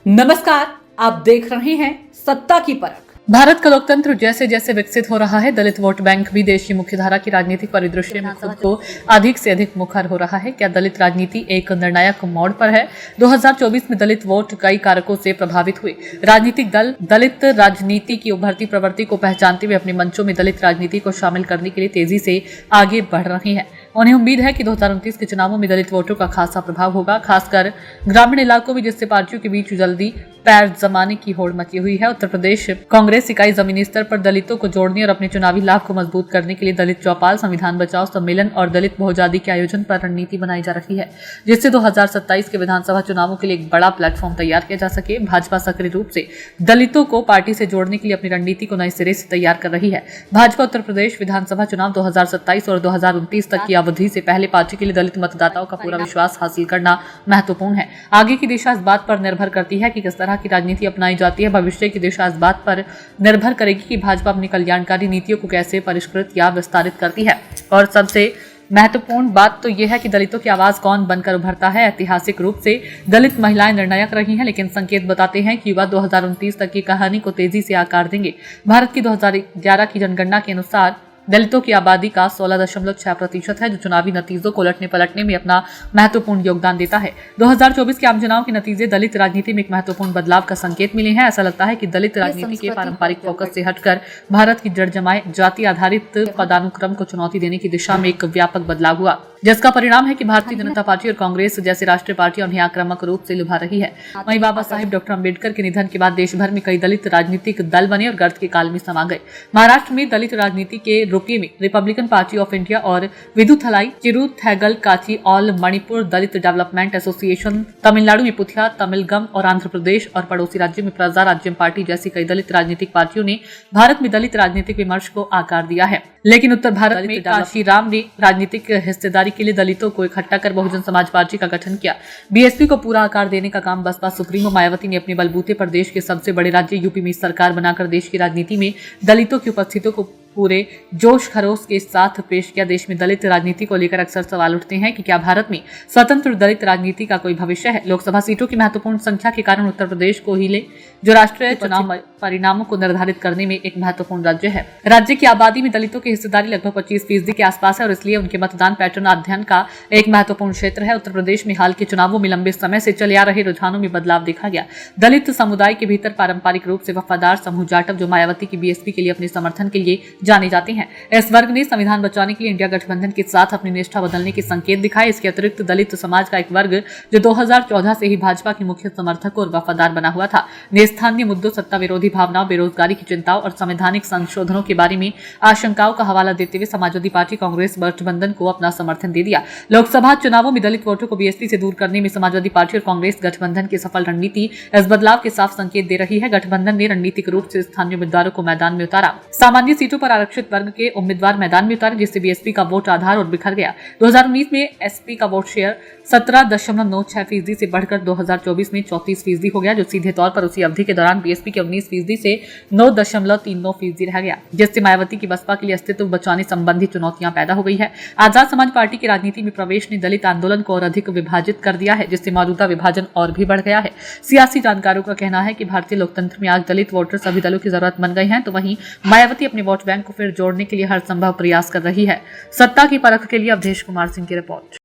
नमस्कार, आप देख रहे हैं सत्ता की परख। भारत का लोकतंत्र जैसे जैसे विकसित हो रहा है, दलित वोट बैंक भी देश की मुख्यधारा की राजनीतिक परिदृश्य में खुद को अधिक से अधिक मुखर हो रहा है। क्या दलित राजनीति एक निर्णायक मोड़ पर है? 2024 में दलित वोट कई कारकों से प्रभावित हुए। राजनीतिक दल दलित राजनीति की उभरती प्रवृत्ति को पहचानते हुए अपने मंचों में दलित राजनीति को शामिल करने के लिए तेजी से आगे बढ़ रहे हैं। उन्हें उम्मीद है कि 2029 के चुनावों में दलित वोटों का खासा प्रभाव होगा, खासकर ग्रामीण इलाकों में, जिससे पार्टियों के बीच जल्दी पैर जमाने की होड़ मची हुई है। उत्तर प्रदेश कांग्रेस इकाई जमीनी स्तर पर दलितों को जोड़ने और अपने चुनावी लाभ को मजबूत करने के लिए दलित चौपाल, संविधान बचाओ सम्मेलन और दलित बहुजाति के आयोजन पर रणनीति बनाई जा रही है, जिससे 2027 के विधानसभा चुनावों के लिए एक बड़ा प्लेटफॉर्म तैयार किया जा सके। भाजपा सक्रिय रूप से दलितों को पार्टी से जोड़ने के लिए अपनी रणनीति को नए सिरे से तैयार कर रही है। भाजपा उत्तर प्रदेश विधानसभा चुनाव 2027 और 2029 तक की अवधि से पहले पार्टी के लिए दलित मतदाताओं का पूरा विश्वास हासिल करना महत्वपूर्ण है। आगे की दिशा इस बात पर निर्भर करती है कि किस तरह की राजनीति अपनाई जाती है। भविष्य की दिशा इस बात पर निर्भर करेगी कि भाजपा अपनी कल्याणकारी नीतियों को कैसे परिष्कृत या विस्तारित करती है। और सबसे महत्वपूर्ण बात तो यह है कि दलितों की आवाज कौन बनकर उभरता है। ऐतिहासिक रूप से दलित महिलाएं निर्णायक रही हैं, लेकिन संकेत बताते हैं कि युवा 2029 तक की कहानी को तेजी से आकार देंगे। भारत की 2011 की जनगणना के अनुसार दलितों की आबादी का 16.6% है, जो चुनावी नतीजों को उलटने पलटने में अपना महत्वपूर्ण योगदान देता है। 2024 के आम चुनाव के नतीजे दलित राजनीति में एक महत्वपूर्ण बदलाव का संकेत मिले हैं। ऐसा लगता है कि दलित राजनीति के पारंपरिक फोकस से हटकर भारत की जड़ जमाए जाति आधारित पदानुक्रम को चुनौती देने की दिशा में एक व्यापक बदलाव हुआ, जिसका परिणाम है कि भारतीय जनता पार्टी और कांग्रेस जैसी राष्ट्रीय पार्टियां उन्हें आक्रामक रूप से लुभा रही है। वहीं बाबा साहिब डॉक्टर अम्बेडकर के निधन के बाद देश भर में कई दलित राजनीतिक दल बने और गर्द के काल में समा गए। महाराष्ट्र में दलित राजनीति के रुपये में रिपब्लिकन पार्टी ऑफ इंडिया और विदुथलाई चिरुथैगल काची ऑल मणिपुर दलित डेवलपमेंट एसोसिएशन, तमिलनाडु में पुथिया तमिलगम और आंध्र प्रदेश और पड़ोसी राज्यों में प्रजा राज्यम पार्टी जैसी कई दलित राजनीतिक पार्टियों ने भारत में दलित राजनीतिक विमर्श को आकार दिया है। लेकिन उत्तर भारत में काशीराम ने राजनीतिक हिस्सेदारी के लिए दलितों को इकट्ठा कर बहुजन समाज पार्टी का गठन किया। बीएसपी को पूरा आकार देने का काम बसपा सुप्रीमो मायावती ने अपने बलबूते पर देश के सबसे बड़े राज्य यूपी में सरकार बनाकर देश की राजनीति में दलितों की उपस्थिति को पूरे जोश खरोश के साथ पेश किया। देश में दलित राजनीति को लेकर अक्सर सवाल उठते हैं कि क्या भारत में स्वतंत्र दलित राजनीति का कोई भविष्य है। लोकसभा सीटों की महत्वपूर्ण संख्या के कारण उत्तर प्रदेश को हिले, जो राष्ट्रीय चुनाव परिणामों को निर्धारित करने में एक महत्वपूर्ण राज्य है। राज्य की आबादी में दलितों की हिस्सेदारी लगभग 25% के आसपास है और इसलिए उनके मतदान पैटर्न अध्ययन का एक महत्वपूर्ण क्षेत्र है। उत्तर प्रदेश में हाल के चुनावों में लंबे समय से चले आ रहे रुझानों में बदलाव देखा गया। दलित समुदाय के भीतर पारंपरिक रूप से वफादार समूह जाटव, जो मायावती की बीएसपी के लिए अपने समर्थन के लिए जाने जाते हैं, इस वर्ग ने संविधान बचाने के लिए इंडिया गठबंधन के साथ अपनी निष्ठा बदलने के संकेत दिखाए। इसके अतिरिक्त दलित समाज का एक वर्ग, जो 2014 से ही भाजपा के मुख्य समर्थक और वफादार बना हुआ था, ने स्थानीय मुद्दों, सत्ता विरोधी भावनाओं, बेरोजगारी की चिंताओं और संवैधानिक संशोधनों के बारे में आशंकाओं का हवाला देते हुए समाजवादी पार्टी कांग्रेस गठबंधन को अपना समर्थन दे दिया। लोकसभा चुनावों में दलित वोटों को बीएसपी से दूर करने में समाजवादी पार्टी और कांग्रेस गठबंधन की सफल रणनीति इस बदलाव के साफ संकेत दे रही है। गठबंधन ने रणनीतिक रूप से स्थानीय उम्मीदवारों को मैदान में उतारा, सामान्य सीटों पर आरक्षित वर्ग के उम्मीदवार मैदान में उतारे, जिससे बीएसपी का वोट आधार और बिखर गया। 2019 में एसपी का वोट शेयर 17.96% से बढ़कर 2024 में 34% हो गया, जो सीधे तौर पर उसी अवधि के दौरान बीएसपी के 19% से 9.39% रह गया, जिससे मायावती की बसपा के लिए अस्तित्व बचाने संबंधी चुनौतियां पैदा हो गई है। आजाद समाज पार्टी की राजनीति में प्रवेश ने दलित आंदोलन को और अधिक विभाजित कर दिया है, जिससे मौजूदा विभाजन और भी बढ़ गया है। सियासी जानकारों का कहना है कि भारतीय लोकतंत्र में आज दलित वोटर सभी दलों की जरूरत बन गए हैं, तो वहीं मायावती अपने वोट बैंक को फिर जोड़ने के लिए हर संभव प्रयास कर रही है। सत्ता की परख के लिए अवधेश कुमार सिंह की रिपोर्ट।